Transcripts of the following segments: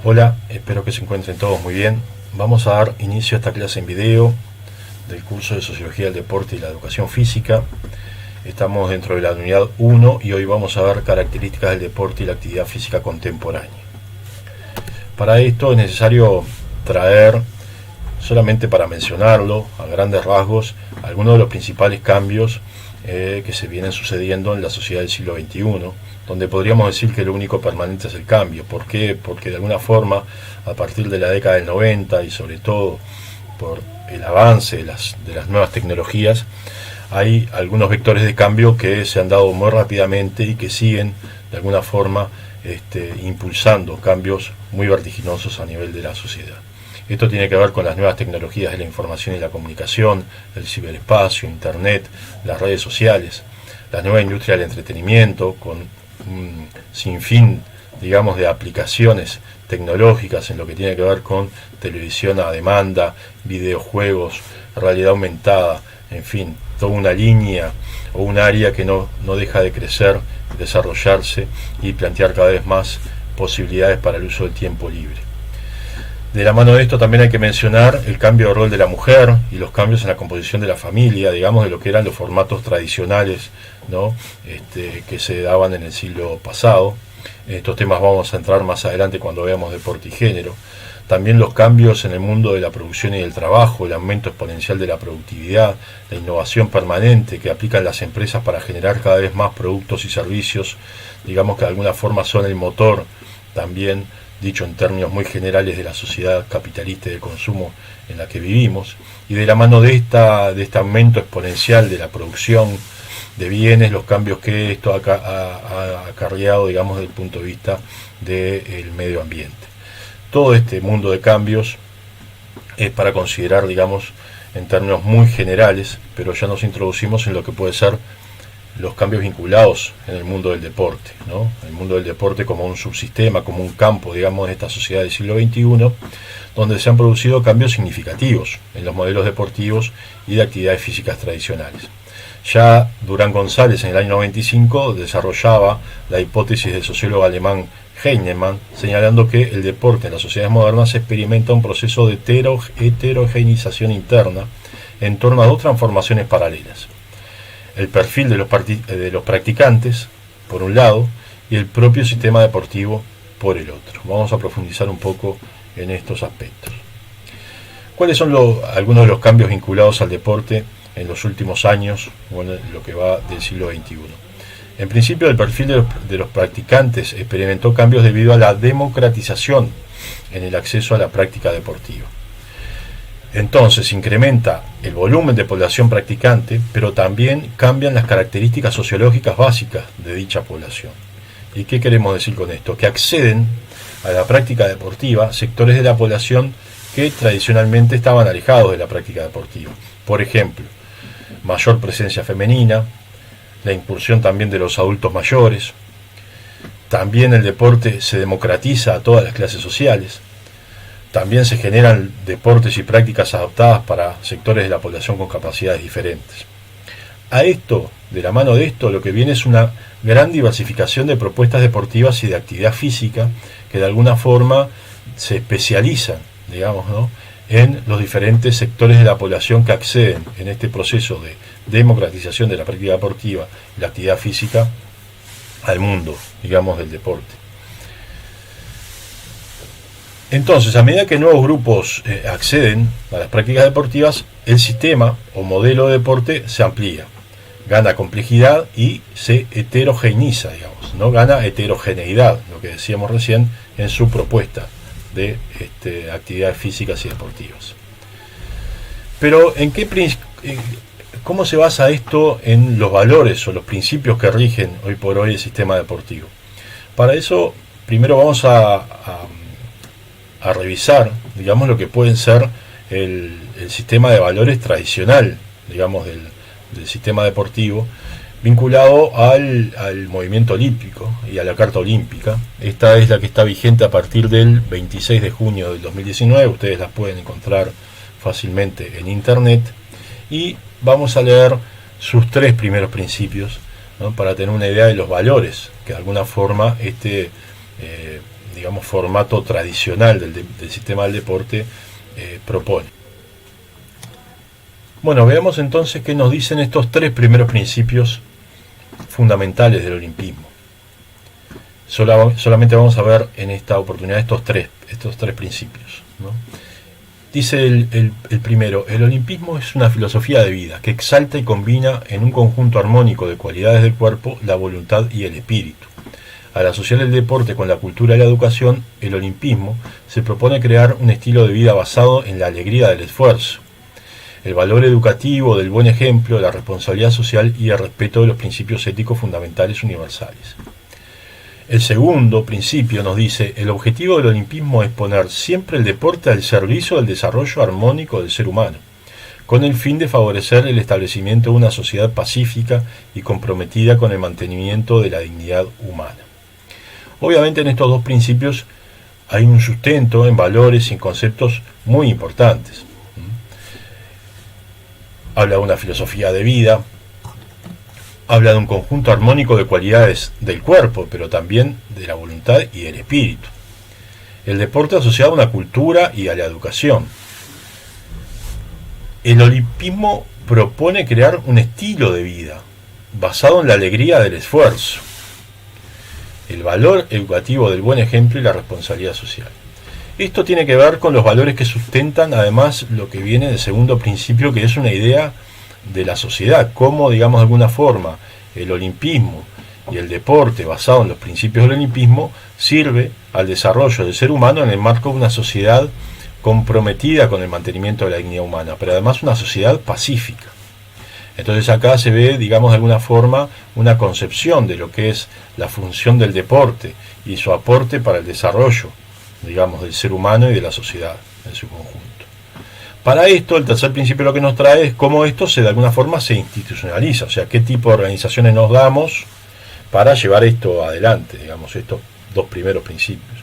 Hola, espero que se encuentren todos muy bien. Vamos a dar inicio a esta clase en video del curso de Sociología del Deporte y la Educación Física. Estamos dentro de la unidad 1 y hoy vamos a ver características del deporte y la actividad física contemporánea. Para esto es necesario traer, solamente para mencionarlo a grandes rasgos, algunos de los principales cambios que se vienen sucediendo en la sociedad del siglo XXI, donde podríamos decir que lo único permanente es el cambio. ¿Por qué? Porque de alguna forma, a partir de la década del 90 y sobre todo por el avance de las nuevas tecnologías, hay algunos vectores de cambio que se han dado muy rápidamente y que siguen de alguna forma impulsando cambios muy vertiginosos a nivel de la sociedad. Esto tiene que ver con las nuevas tecnologías de la información y la comunicación, el ciberespacio, Internet, las redes sociales, la nueva industria del entretenimiento, con un sinfín, digamos, de aplicaciones tecnológicas en lo que tiene que ver con televisión a demanda, videojuegos, realidad aumentada, en fin, toda una línea o un área que no deja de crecer, desarrollarse y plantear cada vez más posibilidades para el uso del tiempo libre. De la mano de esto también hay que mencionar el cambio de rol de la mujer y los cambios en la composición de la familia, digamos, de lo que eran los formatos tradicionales, ¿no? Que se daban en el siglo pasado. En estos temas vamos a entrar más adelante cuando veamos deporte y género. También los cambios en el mundo de la producción y del trabajo, el aumento exponencial de la productividad, la innovación permanente que aplican las empresas para generar cada vez más productos y servicios, digamos que de alguna forma son el motor también, dicho en términos muy generales, de la sociedad capitalista y de consumo en la que vivimos. Y de la mano de este aumento exponencial de la producción de bienes, los cambios que esto ha acarreado, digamos, desde el punto de vista del medio ambiente. Todo este mundo de cambios es para considerar, digamos, en términos muy generales, pero ya nos introducimos en lo que puede ser los cambios vinculados en el mundo del deporte, ¿no? El mundo del deporte como un subsistema, como un campo, digamos, de esta sociedad del siglo XXI, donde se han producido cambios significativos en los modelos deportivos y de actividades físicas tradicionales. Ya Durán González en el año 95 desarrollaba la hipótesis del sociólogo alemán Heinemann, señalando que el deporte en las sociedades modernas experimenta un proceso de heterogeneización interna en torno a dos transformaciones paralelas: el perfil de los practicantes, por un lado, y el propio sistema deportivo, por el otro. Vamos a profundizar un poco en estos aspectos. ¿Cuáles son algunos de los cambios vinculados al deporte en los últimos años, o en lo que va del siglo XXI? En principio, el perfil de los practicantes experimentó cambios debido a la democratización en el acceso a la práctica deportiva. Entonces incrementa el volumen de población practicante, pero también cambian las características sociológicas básicas de dicha población. ¿Y qué queremos decir con esto? Que acceden a la práctica deportiva sectores de la población que tradicionalmente estaban alejados de la práctica deportiva. Por ejemplo, mayor presencia femenina, la incursión también de los adultos mayores. También el deporte se democratiza a todas las clases sociales. También se generan deportes y prácticas adaptadas para sectores de la población con capacidades diferentes. A esto, de la mano de esto, lo que viene es una gran diversificación de propuestas deportivas y de actividad física que de alguna forma se especializan, digamos, ¿no?, en los diferentes sectores de la población que acceden en este proceso de democratización de la práctica deportiva y la actividad física al mundo, digamos, del deporte. Entonces, a medida que nuevos grupos acceden a las prácticas deportivas, el sistema o modelo de deporte se amplía, gana complejidad y se heterogeneiza, digamos, ¿no? Gana heterogeneidad, lo que decíamos recién en su propuesta de actividades físicas y deportivas. Pero ¿cómo se basa esto en los valores o los principios que rigen hoy por hoy el sistema deportivo? Para eso, primero vamos a revisar, digamos, lo que pueden ser el sistema de valores tradicional, digamos, del sistema deportivo, vinculado al movimiento olímpico y a la Carta Olímpica. Esta es la que está vigente a partir del 26 de junio del 2019, ustedes la pueden encontrar fácilmente en internet, y vamos a leer sus tres primeros principios, ¿no?, para tener una idea de los valores que de alguna forma digamos, formato tradicional del sistema del deporte propone. Bueno, veamos entonces qué nos dicen estos tres primeros principios fundamentales del olimpismo. Solamente vamos a ver en esta oportunidad estos tres principios, ¿no? Dice el primero: el olimpismo es una filosofía de vida que exalta y combina en un conjunto armónico de cualidades del cuerpo, la voluntad y el espíritu. Al asociar el deporte con la cultura y la educación, el olimpismo se propone crear un estilo de vida basado en la alegría del esfuerzo, el valor educativo del buen ejemplo, la responsabilidad social y el respeto de los principios éticos fundamentales universales. El segundo principio nos dice: el objetivo del olimpismo es poner siempre el deporte al servicio del desarrollo armónico del ser humano, con el fin de favorecer el establecimiento de una sociedad pacífica y comprometida con el mantenimiento de la dignidad humana. Obviamente en estos dos principios hay un sustento en valores y en conceptos muy importantes. Habla de una filosofía de vida, habla de un conjunto armónico de cualidades del cuerpo, pero también de la voluntad y del espíritu. El deporte asociado a una cultura y a la educación. El olimpismo propone crear un estilo de vida basado en la alegría del esfuerzo, el valor educativo del buen ejemplo y la responsabilidad social. Esto tiene que ver con los valores que sustentan además lo que viene del segundo principio, que es una idea de la sociedad, cómo, digamos, de alguna forma el olimpismo y el deporte basado en los principios del olimpismo sirve al desarrollo del ser humano en el marco de una sociedad comprometida con el mantenimiento de la dignidad humana, pero además una sociedad pacífica. Entonces acá se ve, digamos, de alguna forma una concepción de lo que es la función del deporte y su aporte para el desarrollo, digamos, del ser humano y de la sociedad en su conjunto. Para esto, el tercer principio lo que nos trae es cómo esto de alguna forma se institucionaliza, o sea, qué tipo de organizaciones nos damos para llevar esto adelante, digamos, estos dos primeros principios.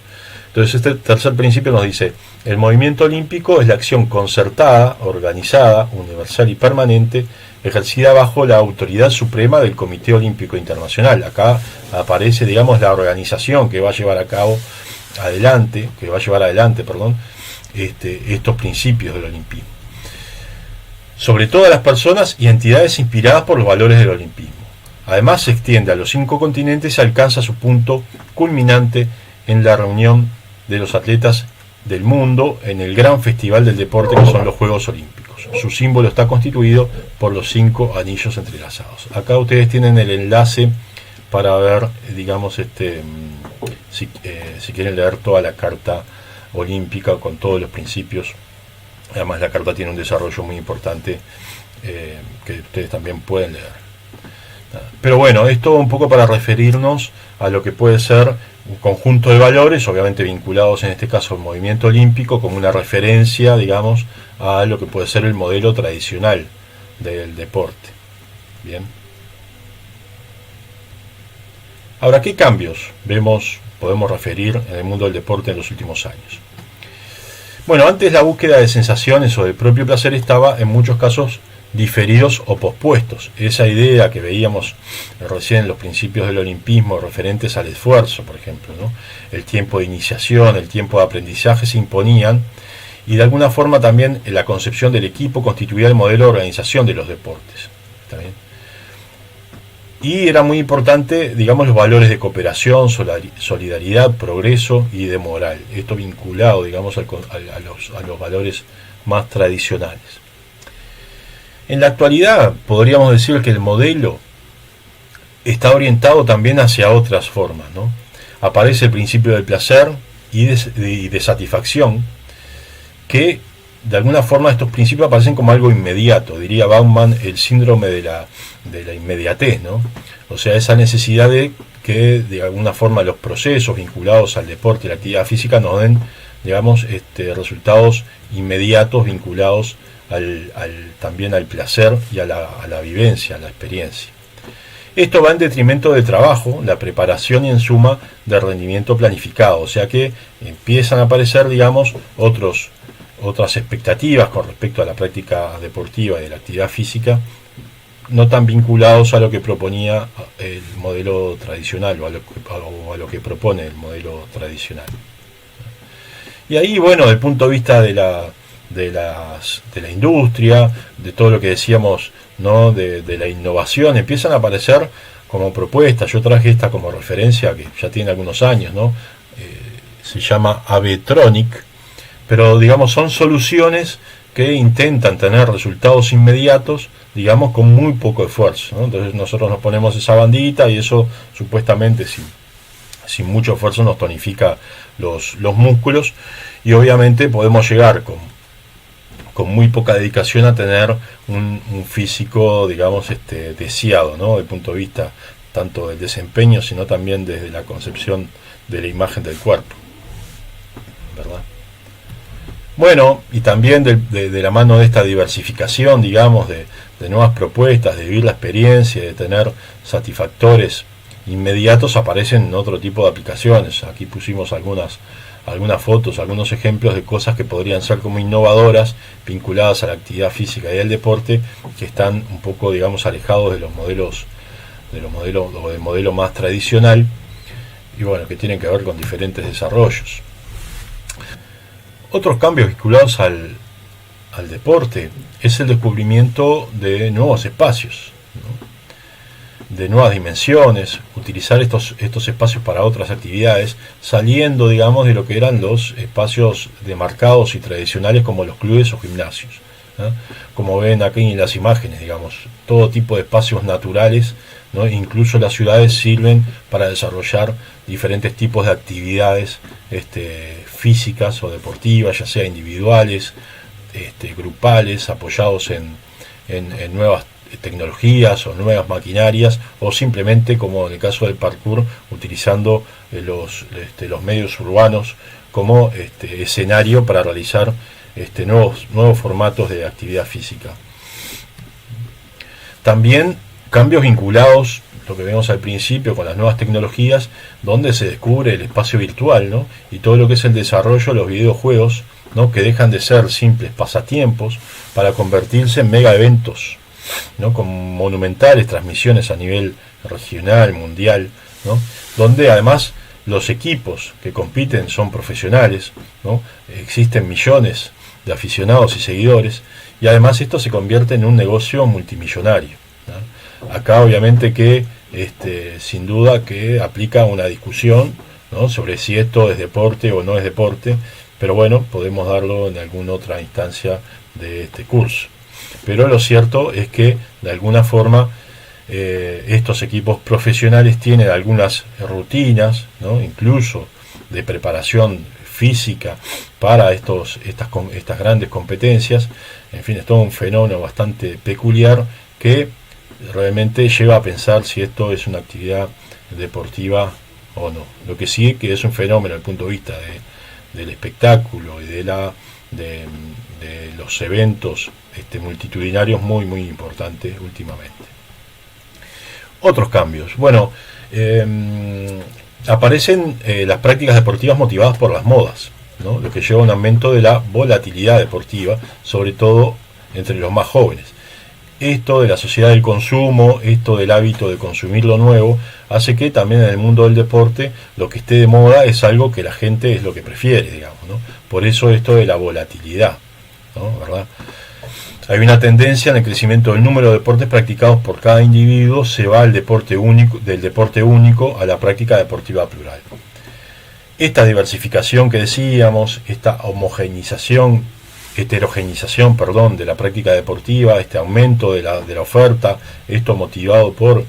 Entonces este tercer principio nos dice: el movimiento olímpico es la acción concertada, organizada, universal y permanente, ejercida bajo la autoridad suprema del Comité Olímpico Internacional. Acá aparece, digamos, la organización que va a llevar adelante, estos principios del olimpismo. Sobre todas las personas y entidades inspiradas por los valores del olimpismo. Además se extiende a los 5 continentes y alcanza su punto culminante en la reunión de los atletas del mundo en el gran festival del deporte que son los Juegos Olímpicos. Su símbolo está constituido por los 5 anillos entrelazados. Acá ustedes tienen el enlace para ver, digamos, si quieren leer toda la carta olímpica con todos los principios. Además la carta tiene un desarrollo muy importante que ustedes también pueden leer. Pero bueno, esto un poco para referirnos a lo que puede ser un conjunto de valores, obviamente vinculados en este caso al movimiento olímpico, como una referencia, digamos, a lo que puede ser el modelo tradicional del deporte. Bien. Ahora, ¿qué cambios podemos referir en el mundo del deporte en los últimos años? Bueno, antes la búsqueda de sensaciones o del propio placer estaba en muchos casos diferidos o pospuestos. Esa idea que veíamos recién en los principios del olimpismo referentes al esfuerzo, por ejemplo, ¿no? El tiempo de iniciación, el tiempo de aprendizaje se imponían, y de alguna forma también la concepción del equipo constituía el modelo de organización de los deportes. ¿Está bien? Y era muy importante, digamos, los valores de cooperación, solidaridad, progreso y de moral. Esto vinculado, digamos, a los valores más tradicionales. En la actualidad podríamos decir que el modelo está orientado también hacia otras formas, ¿no? Aparece el principio del placer y de satisfacción, que de alguna forma estos principios aparecen como algo inmediato. Diría Bauman, el síndrome de la inmediatez, ¿no? O sea, esa necesidad de que de alguna forma los procesos vinculados al deporte y la actividad física nos den, digamos, resultados inmediatos vinculados también al placer y a la vivencia, a la experiencia. Esto va en detrimento del trabajo, la preparación y en suma del rendimiento planificado, o sea que empiezan a aparecer, digamos, otras expectativas con respecto a la práctica deportiva y de la actividad física, no tan vinculados a lo que proponía el modelo tradicional o a lo que propone el modelo tradicional. Y ahí, bueno, desde el punto de vista de la industria, de todo lo que decíamos, ¿no? de la innovación, empiezan a aparecer como propuestas. Yo traje esta como referencia, que ya tiene algunos años, ¿no? Se llama Avetronic, pero digamos son soluciones que intentan tener resultados inmediatos, digamos con muy poco esfuerzo, ¿no? Entonces nosotros nos ponemos esa bandita y eso supuestamente sin mucho esfuerzo nos tonifica los músculos, y obviamente podemos llegar con muy poca dedicación a tener un físico, digamos, deseado, ¿no? Desde el punto de vista tanto del desempeño, sino también desde la concepción de la imagen del cuerpo, ¿verdad? Bueno, y también de la mano de esta diversificación, digamos, de nuevas propuestas, de vivir la experiencia, de tener satisfactores inmediatos, aparecen otro tipo de aplicaciones. Aquí pusimos algunas fotos, algunos ejemplos de cosas que podrían ser como innovadoras, vinculadas a la actividad física y al deporte, que están un poco, digamos, alejados de los modelos o del modelo más tradicional, y bueno, que tienen que ver con diferentes desarrollos. Otros cambios vinculados al deporte es el descubrimiento de nuevos espacios, ¿no? De nuevas dimensiones, utilizar estos espacios para otras actividades, saliendo, digamos, de lo que eran los espacios demarcados y tradicionales como los clubes o gimnasios, ¿no? Como ven aquí en las imágenes, digamos, todo tipo de espacios naturales, ¿no? Incluso las ciudades sirven para desarrollar diferentes tipos de actividades físicas o deportivas, ya sea individuales, grupales, apoyados en nuevas tecnologías o nuevas maquinarias, o simplemente, como en el caso del parkour, utilizando los medios urbanos como escenario para realizar nuevos formatos de actividad física. También cambios vinculados, lo que vemos al principio, con las nuevas tecnologías, donde se descubre el espacio virtual, ¿no? Y todo lo que es el desarrollo de los videojuegos, ¿no? Que dejan de ser simples pasatiempos para convertirse en mega eventos, ¿no? Con monumentales transmisiones a nivel regional, mundial, ¿no? Donde además los equipos que compiten son profesionales, ¿no? Existen millones de aficionados y seguidores, y además esto se convierte en un negocio multimillonario, ¿no? Acá obviamente que sin duda que aplica una discusión, ¿no? Sobre si esto es deporte o no es deporte, pero bueno, podemos darlo en alguna otra instancia de este curso. Pero lo cierto es que de alguna forma estos equipos profesionales tienen algunas rutinas, ¿no? Incluso de preparación física para estas grandes competencias. En fin, es todo un fenómeno bastante peculiar que realmente lleva a pensar si esto es una actividad deportiva o no. Lo que sí que es un fenómeno desde el punto de vista del espectáculo y de los eventos multitudinarios muy muy importantes últimamente. Otros cambios. Bueno, aparecen las prácticas deportivas motivadas por las modas, ¿no? Lo que lleva a un aumento de la volatilidad deportiva, sobre todo entre los más jóvenes. Esto de la sociedad del consumo, esto del hábito de consumir lo nuevo, hace que también en el mundo del deporte lo que esté de moda es algo que la gente es lo que prefiere, digamos, ¿no? Por eso esto de la volatilidad, ¿no? ¿Verdad? Hay una tendencia en el crecimiento del número de deportes practicados por cada individuo, se va del deporte único a la práctica deportiva plural. Esta diversificación que decíamos, esta heterogenización de la práctica deportiva, este aumento de la oferta, esto motivado por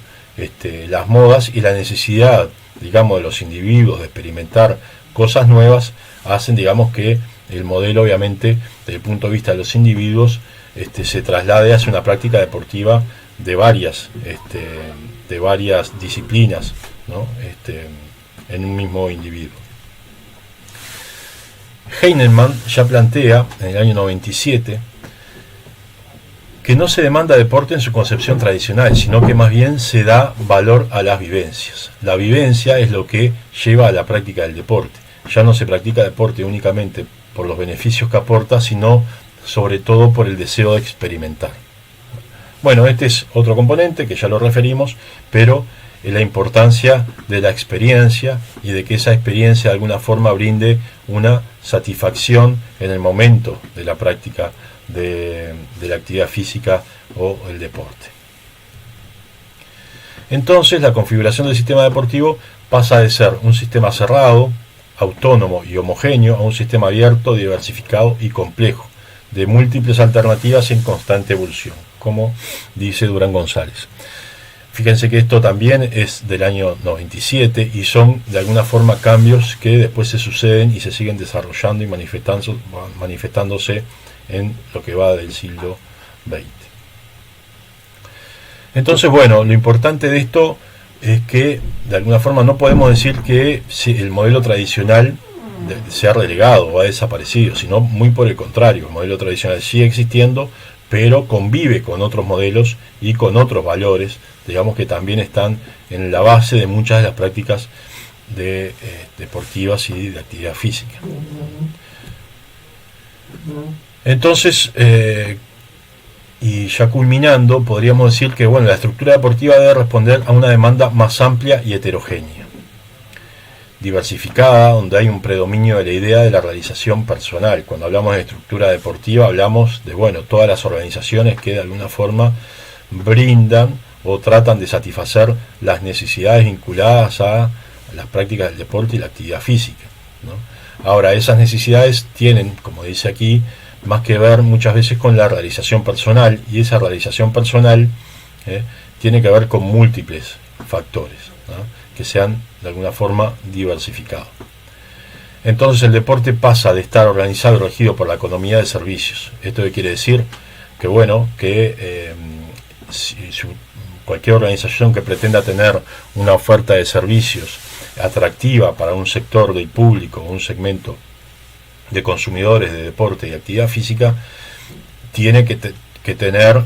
las modas y la necesidad, digamos, de los individuos de experimentar cosas nuevas, hacen, digamos, que el modelo, obviamente, desde el punto de vista de los individuos, se traslade hacia una práctica deportiva de varias disciplinas, ¿no? En un mismo individuo. Heinemann ya plantea en el año 97 que no se demanda deporte en su concepción tradicional, sino que más bien se da valor a las vivencias. La vivencia es lo que lleva a la práctica del deporte. Ya no se practica deporte únicamente por los beneficios que aporta, sino sobre todo por el deseo de experimentar. Bueno, este es otro componente que ya lo referimos, pero es la importancia de la experiencia y de que esa experiencia de alguna forma brinde una satisfacción en el momento de la práctica de la actividad física o el deporte. Entonces la configuración del sistema deportivo pasa de ser un sistema cerrado, autónomo y homogéneo a un sistema abierto, diversificado y complejo, de múltiples alternativas en constante evolución, como dice Durán González. Fíjense que esto también es del año 97 y son de alguna forma cambios que después se suceden y se siguen desarrollando y manifestándose en lo que va del siglo XX. Entonces, bueno, lo importante de esto es que de alguna forma no podemos decir que el modelo tradicional se ha relegado o ha desaparecido, sino muy por el contrario, el modelo tradicional sigue existiendo, pero convive con otros modelos y con otros valores, digamos, que también están en la base de muchas de las prácticas deportivas y de actividad física. Entonces, y ya culminando, podríamos decir que bueno, la estructura deportiva debe responder a una demanda más amplia y heterogénea, diversificada, donde hay un predominio de la idea de la realización personal. Cuando hablamos de estructura deportiva, hablamos de bueno, todas las organizaciones que de alguna forma brindan o tratan de satisfacer las necesidades vinculadas a las prácticas del deporte y la actividad física, ¿no? Ahora, esas necesidades tienen, como dice aquí, más que ver muchas veces con la realización personal, y esa realización personal tiene que ver con múltiples factores, ¿no? Que sean de alguna forma diversificados. Entonces el deporte pasa de estar organizado y regido por la economía de servicios. ¿Esto qué quiere decir? Que bueno, que cualquier organización que pretenda tener una oferta de servicios atractiva para un sector del público, un segmento de consumidores de deporte y actividad física, tiene que tener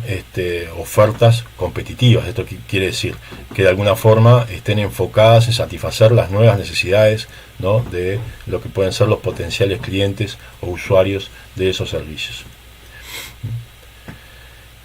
ofertas competitivas. Esto quiere decir que de alguna forma estén enfocadas en satisfacer las nuevas necesidades, ¿no?, de lo que pueden ser los potenciales clientes o usuarios de esos servicios.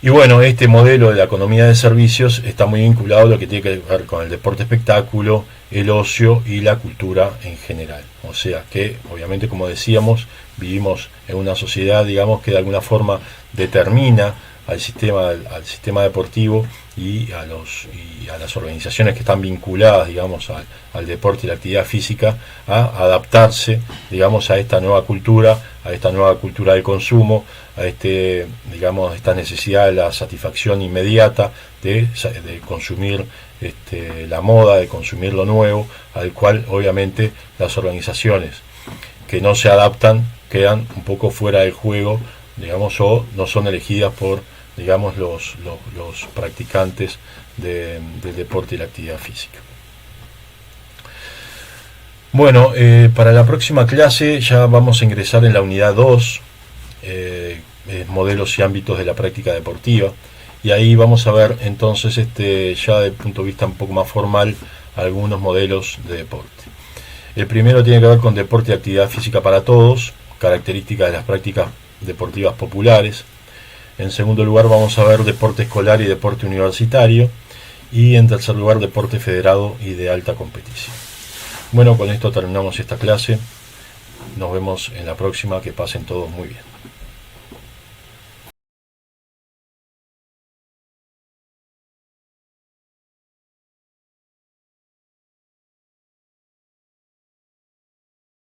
Y bueno, este modelo de la economía de servicios está muy vinculado a lo que tiene que ver con el deporte espectáculo, el ocio y la cultura en general. O sea que, obviamente, como decíamos, vivimos en una sociedad, digamos, que de alguna forma determina al sistema deportivo y a las organizaciones que están vinculadas, digamos, al deporte y la actividad física, a adaptarse, digamos, a esta nueva cultura del consumo, a esta necesidad de la satisfacción inmediata de consumir la moda, de consumir lo nuevo, al cual obviamente las organizaciones que no se adaptan quedan un poco fuera del juego, digamos, o no son elegidas por, digamos, los practicantes del deporte y la actividad física. Bueno, para la próxima clase ya vamos a ingresar en la unidad 2, modelos y ámbitos de la práctica deportiva, y ahí vamos a ver entonces ya desde el punto de vista un poco más formal algunos modelos de deporte. El primero tiene que ver con deporte y actividad física para todos, características de las prácticas deportivas populares. En segundo lugar vamos a ver deporte escolar y deporte universitario, y en tercer lugar deporte federado y de alta competición. Bueno, con esto terminamos esta clase. Nos vemos en la próxima. Que pasen todos muy bien.